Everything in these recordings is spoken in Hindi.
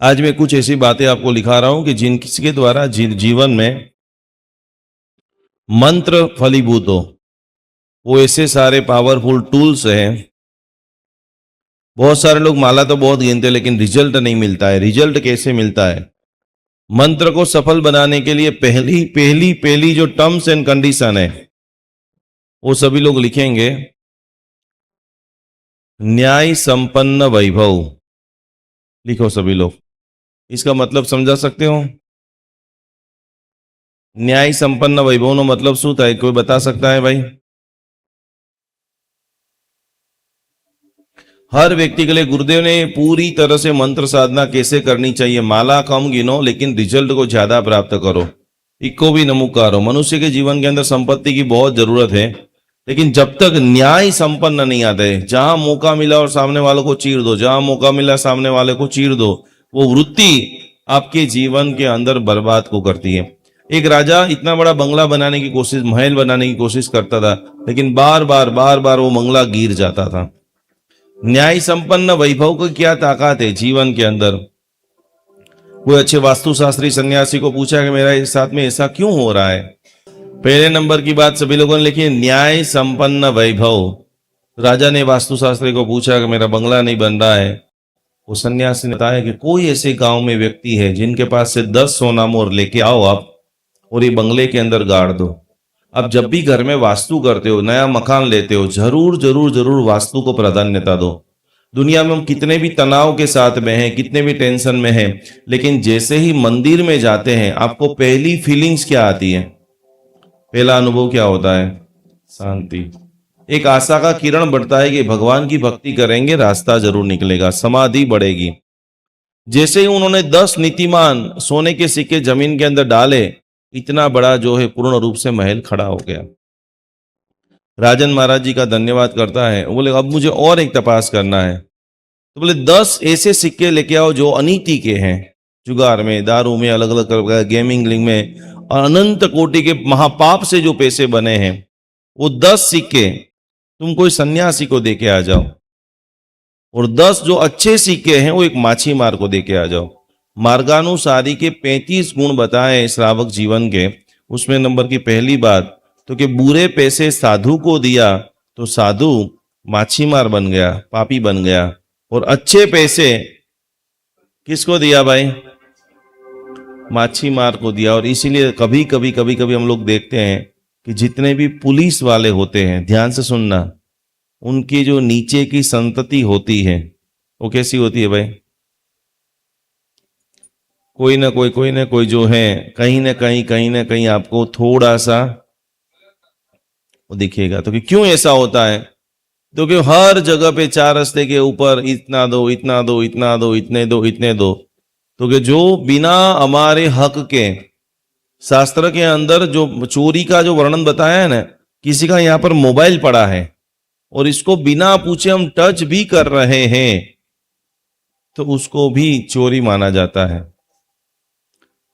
आज मैं कुछ ऐसी बातें आपको लिखा रहा हूं कि जिनके द्वारा जीवन में मंत्र फलीभूत हो। वो ऐसे सारे पावरफुल टूल्स हैं। बहुत सारे लोग माला तो बहुत गिनते हैं लेकिन रिजल्ट नहीं मिलता है। रिजल्ट कैसे मिलता है? मंत्र को सफल बनाने के लिए पहली पहली पहली जो टर्म्स एंड कंडीशन है वो सभी लोग लिखेंगे, न्याय संपन्न वैभव। लिखो सभी लोग। इसका मतलब समझा सकते हो? न्याय संपन्न वैभव नो मतलब शू था? कोई बता सकता है भाई? हर व्यक्ति के लिए गुरुदेव ने पूरी तरह से मंत्र साधना कैसे करनी चाहिए। माला कम गिनो लेकिन रिजल्ट को ज्यादा प्राप्त करो। इको भी नमुकारो। मनुष्य के जीवन के अंदर संपत्ति की बहुत जरूरत है, लेकिन जब तक न्याय संपन्न नहीं आते, जहां मौका मिला और सामने वालों को चीर दो, जहां मौका मिला सामने वाले को चीर दो, वो वृत्ति आपके जीवन के अंदर बर्बाद को करती है। एक राजा इतना बड़ा बंगला बनाने की कोशिश, महल बनाने की कोशिश करता था, लेकिन बार बार वो बंगला गिर जाता था। न्याय संपन्न वैभव की क्या ताकत है जीवन के अंदर? कोई अच्छे वास्तुशास्त्री सन्यासी को पूछा कि मेरा इस साथ में ऐसा क्यों हो रहा है? पहले नंबर की बात सभी लोगों ने लिखी, न्याय संपन्न वैभव। राजा ने वास्तुशास्त्री को पूछा कि मेरा बंगला नहीं बन रहा है। वो सन्यासी ने बताया कि कोई ऐसे गांव में व्यक्ति है जिनके पास से 10 सोना मोहर लेके आओ आप, और ये बंगले के अंदर गाड़ दो। अब जब भी घर में वास्तु करते हो, नया मकान लेते हो, जरूर जरूर जरूर वास्तु को प्राधान्यता दो। दुनिया में हम कितने भी तनाव के साथ में हैं, कितने भी टेंशन में हैं, लेकिन जैसे ही मंदिर में जाते हैं आपको पहली फीलिंग्स क्या आती है? पहला अनुभव क्या होता है? शांति। एक आशा का किरण बढ़ता है कि भगवान की भक्ति करेंगे, रास्ता जरूर निकलेगा, समाधि बढ़ेगी। जैसे ही उन्होंने 10 नीतिमान सोने के सिक्के जमीन के अंदर डाले, इतना बड़ा जो है पूर्ण रूप से महल खड़ा हो गया। राजन महाराज जी का धन्यवाद करता है। बोले अब मुझे और एक तपास करना है। तो बोले 10 ऐसे सिक्के लेके आओ जो अनीति के हैं, जुगार में, दारू में, अलग अलग गेमिंग लिंग में, और अनंत कोटि के महापाप से जो पैसे बने हैं, वो 10 सिक्के तुम कोई सन्यासी को दे के आ जाओ, और 10 जो अच्छे सिक्के हैं वो एक माछीमार को दे के आ जाओ। मार्गानुसारी के 35 गुण बताए श्रावक जीवन के। उसमें नंबर की पहली बात तो कि बुरे पैसे साधु को दिया तो साधु माछीमार बन गया, पापी बन गया, और अच्छे पैसे किसको दिया भाई? माछीमार को दिया। और इसीलिए कभी कभी हम लोग देखते हैं कि जितने भी पुलिस वाले होते हैं, ध्यान से सुनना, उनकी जो नीचे की संतति होती है वो कैसी होती है भाई? कोई ना कोई जो है कहीं ना कहीं आपको थोड़ा सा वो दिखेगा। तो कि क्यों ऐसा होता है? तो कि हर जगह पे 4 रास्ते के ऊपर इतना दो, इतना दो, इतना दो, इतने दो, इतने दो। तो कि जो बिना हमारे हक के, शास्त्र के अंदर जो चोरी का जो वर्णन बताया है ना, किसी का यहाँ पर मोबाइल पड़ा है और इसको बिना पूछे हम टच भी कर रहे हैं तो उसको भी चोरी माना जाता है।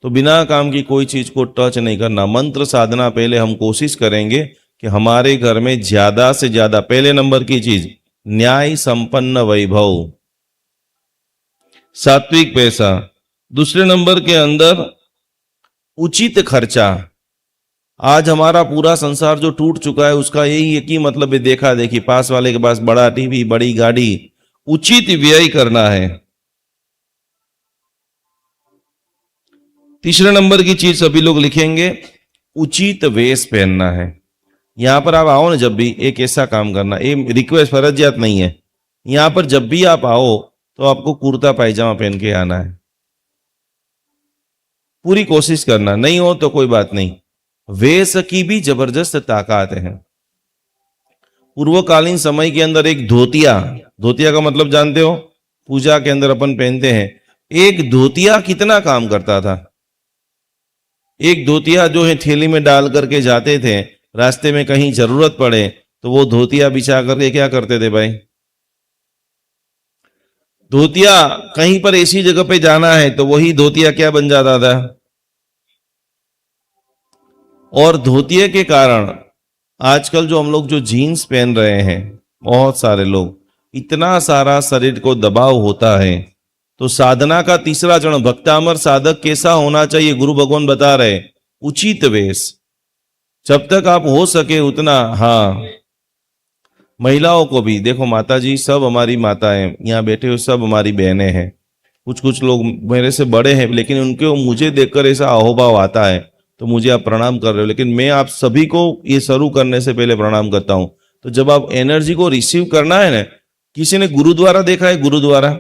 तो बिना काम की कोई चीज को टच नहीं करना। मंत्र साधना पहले हम कोशिश करेंगे कि हमारे घर में ज्यादा से ज्यादा, पहले नंबर की चीज न्याय संपन्न वैभव, सात्विक पैसा। दूसरे नंबर के अंदर उचित खर्चा। आज हमारा पूरा संसार जो टूट चुका है उसका यही एक ही मतलब है, देखा देखी, पास वाले के पास बड़ा टीवी, बड़ी गाड़ी। उचित व्यय करना है। तीसरे नंबर की चीज सभी लोग लिखेंगे, उचित वेश पहनना है। यहां पर आप आओ ना, जब भी एक ऐसा काम करना, ये रिक्वेस्ट फर्जियात नहीं है, यहां पर जब भी आप आओ तो आपको कुर्ता पायजामा पहन के आना है। पूरी कोशिश करना, नहीं हो तो कोई बात नहीं। वेश की भी जबरदस्त ताकत है। पूर्वकालीन समय के अंदर एक धोतिया, धोतिया का मतलब जानते हो? पूजा के अंदर अपन पहनते हैं। एक धोतिया कितना काम करता था? एक धोतिया जो है थैली में डाल करके जाते थे, रास्ते में कहीं जरूरत पड़े तो वो धोतिया बिछा करके क्या करते थे भाई? धोतिया कहीं पर ऐसी जगह पे जाना है तो वही धोतिया क्या बन जाता था? और धोतिये के कारण आजकल जो हम लोग जो जीन्स पहन रहे हैं, बहुत सारे लोग, इतना सारा शरीर को दबाव होता है तो साधना का तीसरा चरण, भक्तामर साधक कैसा होना चाहिए, गुरु भगवान बता रहे, उचित वेश। जब तक आप हो सके उतना, हाँ, महिलाओं को भी देखो, माता जी सब हमारी माताएं, यहाँ बैठे हुए सब हमारी बहनें हैं। कुछ कुछ लोग मेरे से बड़े हैं, लेकिन उनके मुझे देखकर ऐसा अहोभाव आता है, तो मुझे आप प्रणाम कर रहे हो, लेकिन मैं आप सभी को ये शुरू करने से पहले प्रणाम करता हूं। तो जब आप एनर्जी को रिसीव करना है ना, किसी ने गुरुद्वारा देखा है? गुरुद्वारा,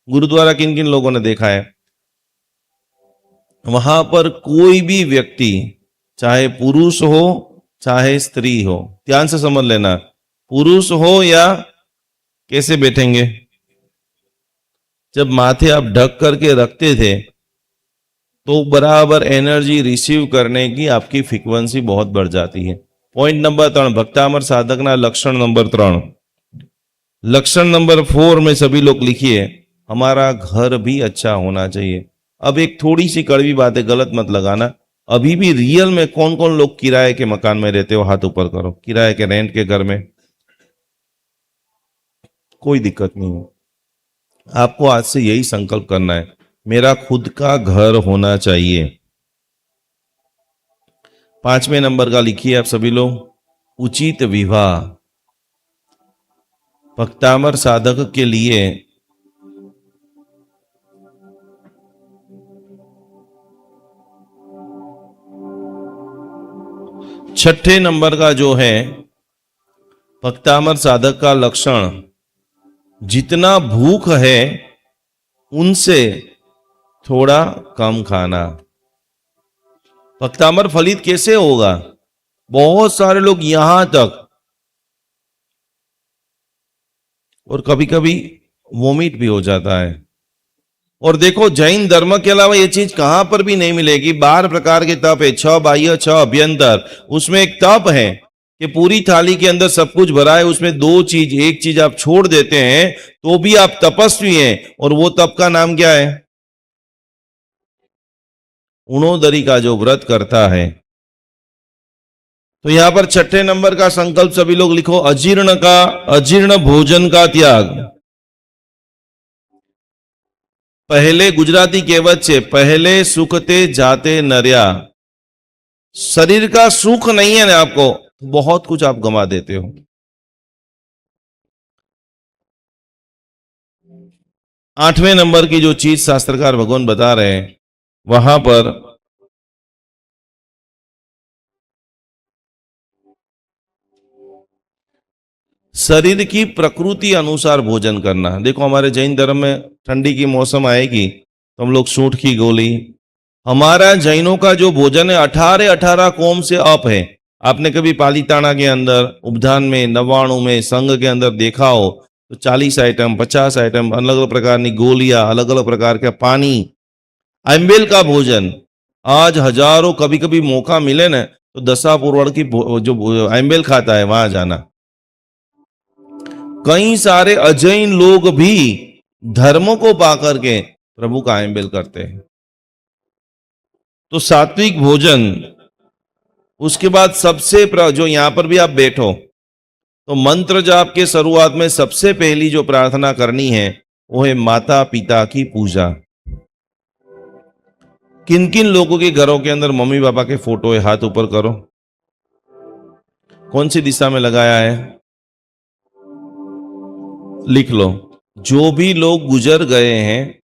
गुरुद्वारा किन किन लोगों ने देखा है? वहां पर कोई भी व्यक्ति, चाहे पुरुष हो चाहे स्त्री हो, ध्यान से समझ लेना, पुरुष हो या कैसे बैठेंगे, जब माथे आप ढक करके रखते थे तो बराबर एनर्जी रिसीव करने की आपकी फ्रीक्वेंसी बहुत बढ़ जाती है। पॉइंट नंबर 3, भक्तामर साधकना लक्षण नंबर 3। लक्षण नंबर 4 में सभी लोग लिखिए, हमारा घर भी अच्छा होना चाहिए। अब एक थोड़ी सी कड़वी बात है, गलत मत लगाना, अभी भी रियल में कौन कौन लोग किराए के मकान में रहते हो, हाथ ऊपर करो। किराए के, रेंट के घर में, कोई दिक्कत नहीं है। आपको आज से यही संकल्प करना है, मेरा खुद का घर होना चाहिए। 5वें नंबर का लिखिए आप सभी लोग, उचित विवाह। भक्तामर साधक के लिए छठे नंबर का जो है भक्तामर साधक का लक्षण, जितना भूख है उनसे थोड़ा कम खाना। भक्तामर फलित कैसे होगा? बहुत सारे लोग यहां तक, और कभी कभी वोमिट भी हो जाता है। और देखो, जैन धर्म के अलावा ये चीज कहां पर भी नहीं मिलेगी। 12 प्रकार के तप है, 6 बाह्य 6 अभ्यंतर। उसमें एक तप है कि पूरी थाली के अंदर सब कुछ भरा है, उसमें 2 चीज, एक चीज आप छोड़ देते हैं तो भी आप तपस्वी हैं। और वो तप का नाम क्या है? उणोदरी का जो व्रत करता है। तो यहां पर छठे नंबर का संकल्प सभी लोग लिखो, अजीर्ण भोजन का त्याग। पहले गुजराती कहेवत છે, पहले सुख ते जाते नर्या। शरीर का सुख नहीं है ना आपको, बहुत कुछ आप गंवा देते हो। 8वें नंबर की जो चीज शास्त्रकार भगवान बता रहे हैं, वहां पर शरीर की प्रकृति अनुसार भोजन करना। देखो, हमारे जैन धर्म में ठंडी की मौसम आएगी तो हम लोग सूंठ की गोली, हमारा जैनों का जो भोजन है 18 कोम से अप है। आपने कभी पालीताना के अंदर, उपधान में, नवाणु में, संघ के अंदर देखा हो तो 40 आइटम, 50 आइटम, अलग अलग प्रकार की गोलियां, अलग अलग प्रकार का पानी, आइम्बेल का भोजन। आज हजारों, कभी कभी मौका मिले ना तो दशापुरवड़ की जो आइम्बेल खाता है वहां जाना। कई सारे अजैन लोग भी धर्म को पाकर के प्रभु का आइम्बेल करते हैं। तो सात्विक भोजन, उसके बाद सबसे जो यहां पर भी आप बैठो तो मंत्र जाप के शुरुआत में सबसे पहली जो प्रार्थना करनी है वो है माता पिता की पूजा। किन किन लोगों के घरों के अंदर मम्मी पापा के फोटो है, हाथ ऊपर करो। कौन सी दिशा में लगाया है लिख लो। जो भी लोग गुजर गए हैं,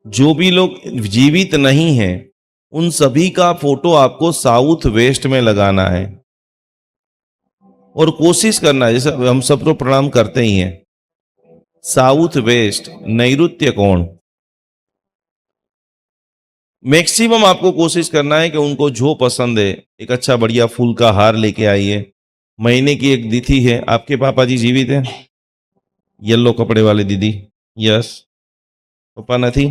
जो भी लोग जीवित नहीं हैं, उन सभी का फोटो आपको साउथ वेस्ट में लगाना है। और कोशिश करना है, जैसे हम सब तो प्रणाम करते ही हैं, साउथ वेस्ट, नैऋत्य कोण, मैक्सिमम आपको कोशिश करना है कि उनको जो पसंद है एक अच्छा बढ़िया फूल का हार लेके आइए। महीने की एक तिथि है, आपके पापा जी जीवित हैं? येलो कपड़े वाले दीदी, यस, पप्पा નથી?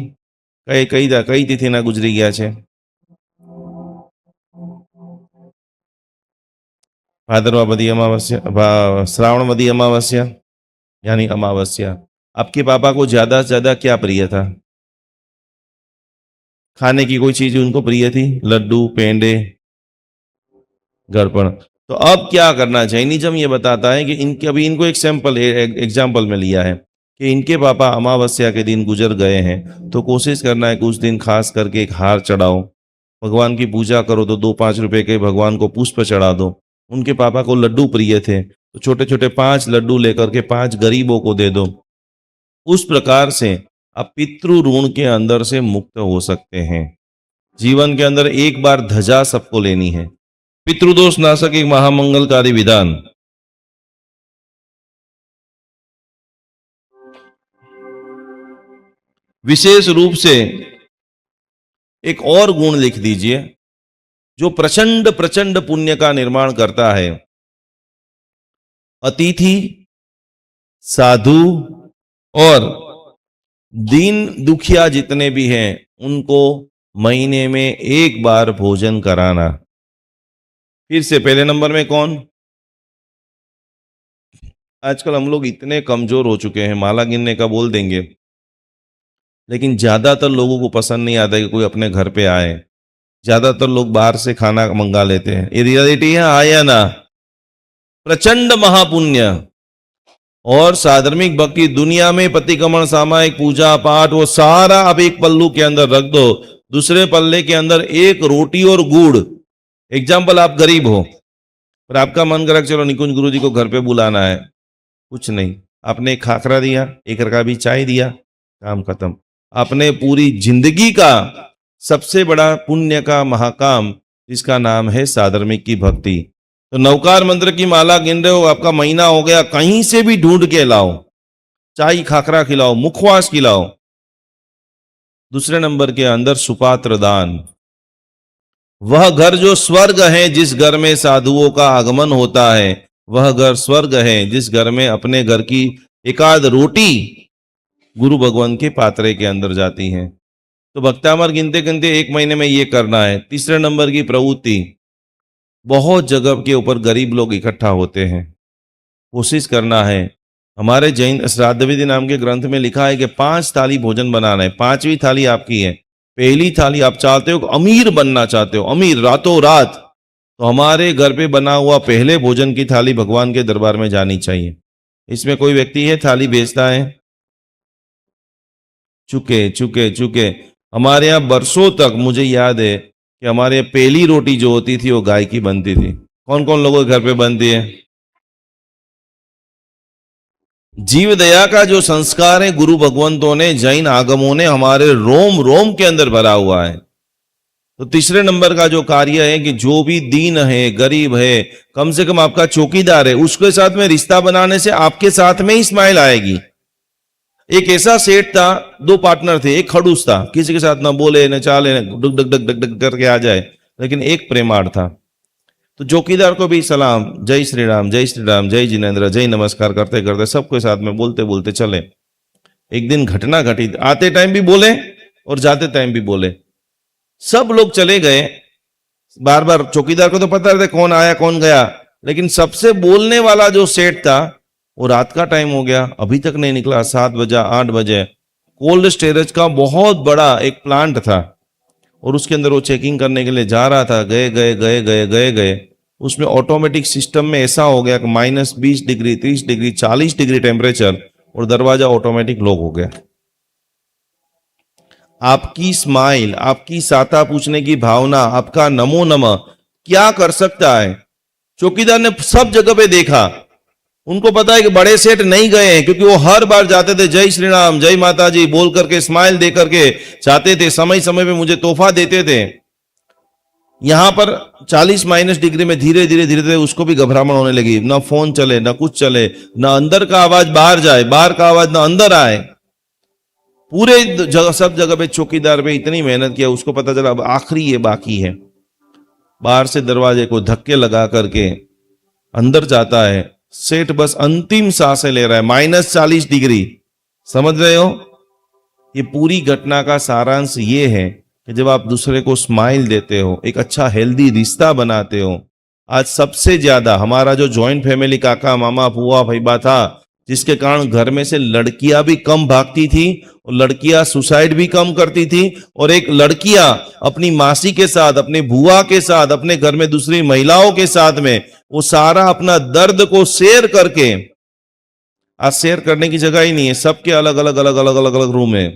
કઈ तिथि ना गुजरी गया છે? भादरवावदी अमावस्या, श्रावणवदी अमावस्या यानी अमावस्या। आपके पापा को ज्यादा से ज्यादा क्या प्रिय था? खाने की कोई चीज उनको प्रिय थी? लड्डू, पेंडे, गड़पण। तो अब क्या करना, जैनिज्म ये बताता है कि इनके, अभी इनको एक सैंपल एग्जाम्पल में लिया है, कि इनके पापा अमावस्या के दिन गुजर गए हैं, तो कोशिश करना है कि उस दिन खास करके एक हार चढ़ाओ, भगवान की पूजा करो तो 2-5 रुपए के भगवान को पुष्प चढ़ा दो। उनके पापा को लड्डू प्रिय थे, तो छोटे छोटे 5 लड्डू लेकर के 5 गरीबों को दे दो। उस प्रकार से आप पितृ ऋण के अंदर से मुक्त हो सकते हैं। जीवन के अंदर एक बार ध्वजा सबको लेनी है। पितृदोष नाशक एक महामंगलकारी विधान। विशेष रूप से एक और गुण लिख दीजिए जो प्रचंड प्रचंड पुण्य का निर्माण करता है। अतिथि, साधु और दीन दुखिया जितने भी हैं उनको महीने में एक बार भोजन कराना। फिर से पहले नंबर में कौन? आजकल हम लोग इतने कमजोर हो चुके हैं, माला गिनने का बोल देंगे, लेकिन ज्यादातर लोगों को पसंद नहीं आता कि कोई अपने घर पे आए। ज्यादातर लोग बाहर से खाना मंगा लेते हैं। ये रियलिटी है, आया ना? प्रचंड महापुण्य और साधर्मिक भक्ति दुनिया में प्रतिक्रमण, सामायिक पूजा पाठ, वो सारा आप एक पल्लू के अंदर रख दो। दूसरे पल्ले के अंदर एक रोटी और गुड़। एग्जाम्पल, आप गरीब हो और आपका मन करा चलो निकुंज गुरुजी को घर पे बुलाना है, कुछ नहीं, आपने एक खाखरा दिया, एक रकाबी चाय दिया, काम खत्म। आपने पूरी जिंदगी का सबसे बड़ा पुण्य का महाकाम, जिसका नाम है साधर्मिक की भक्ति। तो नवकार मंत्र की माला गिन रहे हो, आपका महीना हो गया, कहीं से भी ढूंढ के लाओ, चाय खाखरा खिलाओ, मुखवास खिलाओ। दूसरे नंबर के अंदर सुपात्र दान। वह घर जो स्वर्ग है, जिस घर में साधुओं का आगमन होता है, वह घर स्वर्ग है जिस घर में अपने घर की एकाध रोटी गुरु भगवान के पात्रे के अंदर जाती हैं। तो भक्तामर गिनते गिनते एक महीने में ये करना है। तीसरे नंबर की प्रवृत्ति, बहुत जगह के ऊपर गरीब लोग इकट्ठा होते हैं, कोशिश करना है। हमारे जैन श्राद्ध विधि नाम के ग्रंथ में लिखा है कि 5 थाली भोजन बनाना है, 5वीं थाली आपकी है। पहली थाली आप चाहते हो, अमीर बनना चाहते हो, अमीर रातों रात, तो हमारे घर पे बना हुआ पहले भोजन की थाली भगवान के दरबार में जानी चाहिए। इसमें कोई व्यक्ति है थाली बेचता है? चुके चुके चुके। हमारे यहाँ बरसों तक मुझे याद है कि हमारे यहाँ पहली रोटी जो होती थी वो गाय की बनती थी। कौन कौन लोगों के घर पे बनती है? जीव दया का जो संस्कार है गुरु भगवंतों ने, जैन आगमों ने हमारे रोम रोम के अंदर भरा हुआ है। तो तीसरे नंबर का जो कार्य है कि जो भी दीन है, गरीब है, कम से कम आपका चौकीदार है, उसके साथ में रिश्ता बनाने से आपके साथ में ही स्माइल आएगी। एक ऐसा सेठ था, 2 पार्टनर थे, एक खड़ूस था, किसी के साथ ना बोले न चाले, डुक डक डक डक डक करके आ जाए, लेकिन एक प्रेमाड़ था। तो चौकीदार को भी सलाम, जय श्री राम, जय श्री राम, जय जिनेन्द्र, जय नमस्कार करते करते सबके साथ में बोलते बोलते चले। एक दिन घटना घटी, आते टाइम भी बोले और जाते टाइम भी बोले। सब लोग चले गए, बार बार चौकीदार को तो पता रहता कौन आया कौन गया, लेकिन सबसे बोलने वाला जो सेठ था, वो रात का टाइम हो गया, अभी तक नहीं निकला। 7 बजे 8 बजे कोल्ड स्टोरेज का बहुत बड़ा एक प्लांट था और उसके अंदर वो चेकिंग करने के लिए जा रहा था। गए गए गए गए गए गए, उसमें ऑटोमेटिक सिस्टम में ऐसा हो गया कि -20 डिग्री, 30 डिग्री, 40 डिग्री टेम्परेचर, और दरवाजा ऑटोमेटिक लॉक हो गया। आपकी स्माइल, आपकी साता पूछने की भावना, आपका नमो नमः क्या कर सकता है? चौकीदार ने सब जगह पे देखा, उनको पता है कि बड़े सेठ नहीं गए हैं, क्योंकि वो हर बार जाते थे जय श्री राम, जय माता जी बोल करके, स्माइल दे करके जाते थे, समय समय पे मुझे तोहफा देते थे। यहां पर 40 डिग्री में धीरे धीरे धीरे धीरे उसको भी घबराहट होने लगी। ना फोन चले, ना कुछ चले, ना अंदर का आवाज बाहर जाए, बाहर का आवाज ना अंदर आए। पूरे जगह, सब जगह पे चौकीदार पे इतनी मेहनत किया, उसको पता चला अब आखिरी ये बाकी है। बाहर से दरवाजे को धक्के लगा करके अंदर जाता है, सेठ बस अंतिम सांसें ले रहा है, -40 डिग्री। समझ रहे हो? ये पूरी घटना का सारांश ये है कि जब आप दूसरे को स्माइल देते हो, एक अच्छा हेल्दी रिश्ता बनाते हो। आज सबसे ज्यादा हमारा जो जॉइंट फैमिली, काका मामा फूआ भैया था, जिसके कारण घर में से लड़कियां भी कम भागती थी और लड़कियां सुसाइड भी कम करती थी, और एक लड़कियां अपनी मासी के साथ, अपने बुआ के साथ, अपने घर में दूसरी महिलाओं के साथ में वो सारा अपना दर्द को शेयर करके आज शेयर करने की जगह ही नहीं है, सबके अलग अलग अलग अलग अलग अलग रूम है।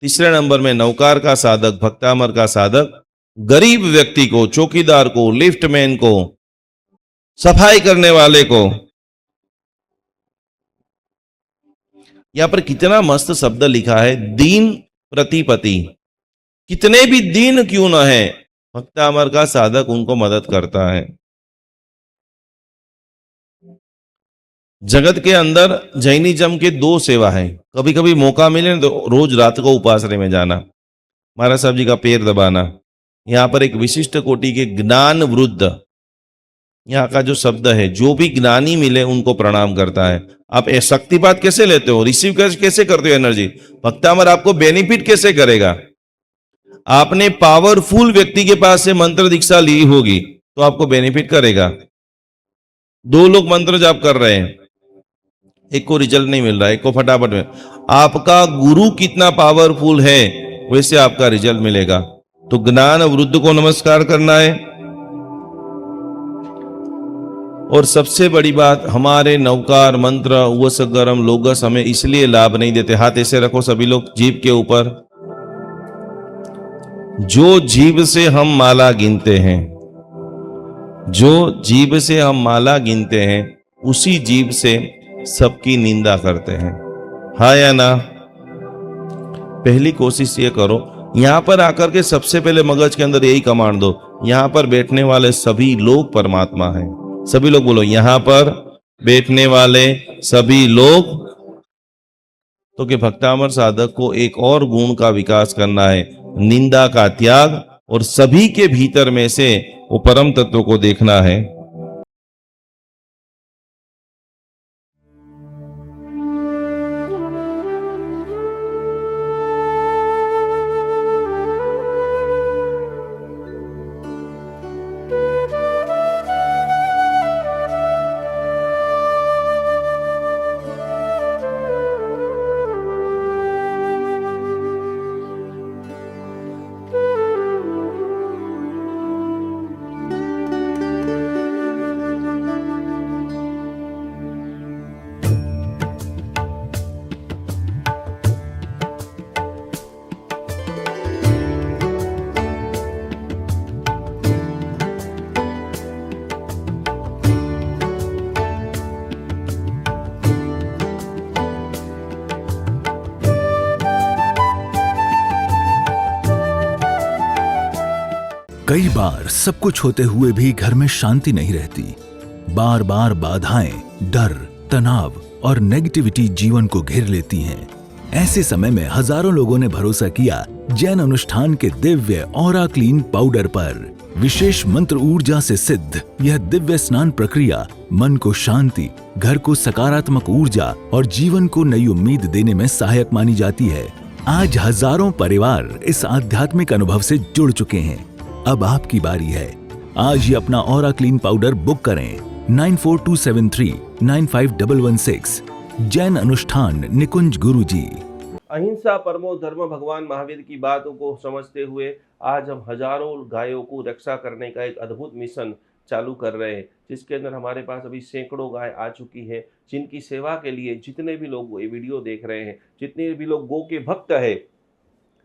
तीसरे नंबर में नौकार का साधक, भक्तामर का साधक, गरीब व्यक्ति को, चौकीदार को, लिफ्टमैन को, सफाई करने वाले को। यहां पर कितना मस्त शब्द लिखा है, दीन प्रतिपति। कितने भी दीन क्यों ना है, भक्तामर का साधक उनको मदद करता है। जगत के अंदर जैनिज्म के दो सेवा है। कभी कभी मौका मिले ना तो रोज रात को उपासना में जाना, महाराज साहब जी का पैर दबाना। यहाँ पर एक विशिष्ट कोटि के ज्ञान वृद्ध, यहाँ का जो शब्द है, जो भी ज्ञानी मिले उनको प्रणाम करता है। आप शक्तिपात कैसे लेते हो, रिसीव कैसे करते हो एनर्जी, भक्तामर आपको बेनिफिट कैसे करेगा। आपने पावरफुल व्यक्ति के पास से मंत्र दीक्षा ली होगी तो आपको बेनिफिट करेगा। दो लोग मंत्र जाप कर रहे हैं, एक को रिजल्ट नहीं मिल रहा है, एक को फटाफट में। आपका गुरु कितना पावरफुल है वैसे आपका रिजल्ट मिलेगा। तो ज्ञान वृद्ध को नमस्कार करना है। और सबसे बड़ी बात, हमारे नवकार मंत्र उवसगरम लोगस हमें इसलिए लाभ नहीं देते। हाथ ऐसे रखो सभी लोग जीभ के ऊपर। जो जीभ से हम माला गिनते हैं, जो जीभ से हम माला गिनते हैं, उसी जीभ से सबकी निंदा करते हैं। हाँ या ना? पहली कोशिश ये करो, यहां पर आकर के सबसे पहले मगज के अंदर यही कमांड दो, यहां पर बैठने वाले सभी लोग परमात्मा हैं। सभी लोग बोलो, यहां पर बैठने वाले सभी लोग। तो कि भक्तामर साधक को एक और गुण का विकास करना है, निंदा का त्याग, और सभी के भीतर में से वो परम तत्व को देखना है। कई बार सब कुछ होते हुए भी घर में शांति नहीं रहती। बार बार बाधाएं, डर, तनाव और नेगेटिविटी जीवन को घेर लेती हैं। ऐसे समय में हजारों लोगों ने भरोसा किया जैन अनुष्ठान के दिव्य ऑरा क्लीन पाउडर पर। विशेष मंत्र ऊर्जा से सिद्ध यह दिव्य स्नान प्रक्रिया मन को शांति, घर को सकारात्मक ऊर्जा और जीवन को नई उम्मीद देने में सहायक मानी जाती है। आज हजारों परिवार इस आध्यात्मिक अनुभव से जुड़ चुके हैं। अब आपकी बारी है। आज ही अपना ऑरा क्लीन पाउडर बुक करें 9427395116। जैन अनुष्ठान निकुंज गुरुजी। अहिंसा परमो धर्म भगवान महावीर की बातों को समझते हुए आज हम हजारों गायों को रक्षा करने का एक अद्भुत मिशन चालू कर रहे हैं, जिसके अंदर हमारे पास अभी सैकड़ों गाय आ चुकी है, जिनकी सेवा के लिए जितने भी लोग ये वीडियो देख रहे हैं, जितने भी लोग गौ के भक्त है,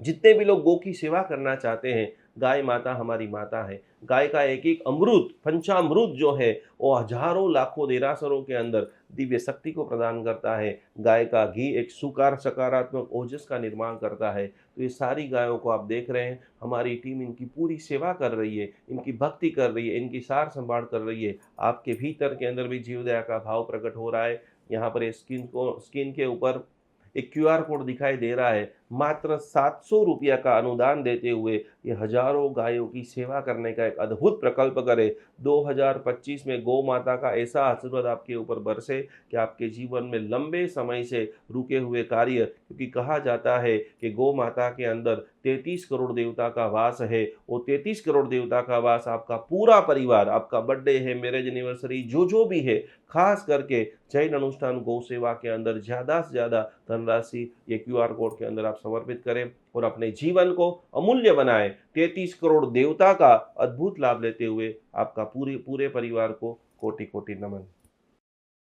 जितने भी लोग गौ की सेवा करना चाहते हैं, गाय माता हमारी माता है। गाय का एक एक अमृत, पंचामृत जो है, वो हजारों लाखों देरासरों के अंदर दिव्य शक्ति को प्रदान करता है। गाय का घी एक सकारात्मक ओजस का निर्माण करता है। तो ये सारी गायों को आप देख रहे हैं, हमारी टीम इनकी पूरी सेवा कर रही है, इनकी भक्ति कर रही है, इनकी सार संभाल कर रही है। आपके भीतर के अंदर भी जीव दया का भाव प्रकट हो रहा है। यहाँ पर स्क्रीन के ऊपर एक QR कोड दिखाई दे रहा है। मात्र 700 रुपया का अनुदान देते हुए ये हजारों गायों की सेवा करने का एक अद्भुत प्रकल्प करे। 2025 में गौ माता का ऐसा आशीर्वाद आपके ऊपर बरसे कि आपके जीवन में लंबे समय से रुके हुए कार्य, क्योंकि कहा जाता है कि गौ माता के अंदर 33 करोड़ देवता का वास है। वो 33 करोड़ देवता का वास आपका पूरा परिवार, आपका बर्थडे है, मैरिज एनिवर्सरी, जो भी है, खास करके जैन अनुष्ठान गौ सेवा के अंदर ज़्यादा से ज़्यादा धनराशि ये QR कोड के अंदर आप समर्पित करें और अपने जीवन को अमूल्य बनाएं। 33 करोड़ देवता का अद्भुत लाभ लेते हुए आपका पूरे परिवार को कोटि कोटि नमन।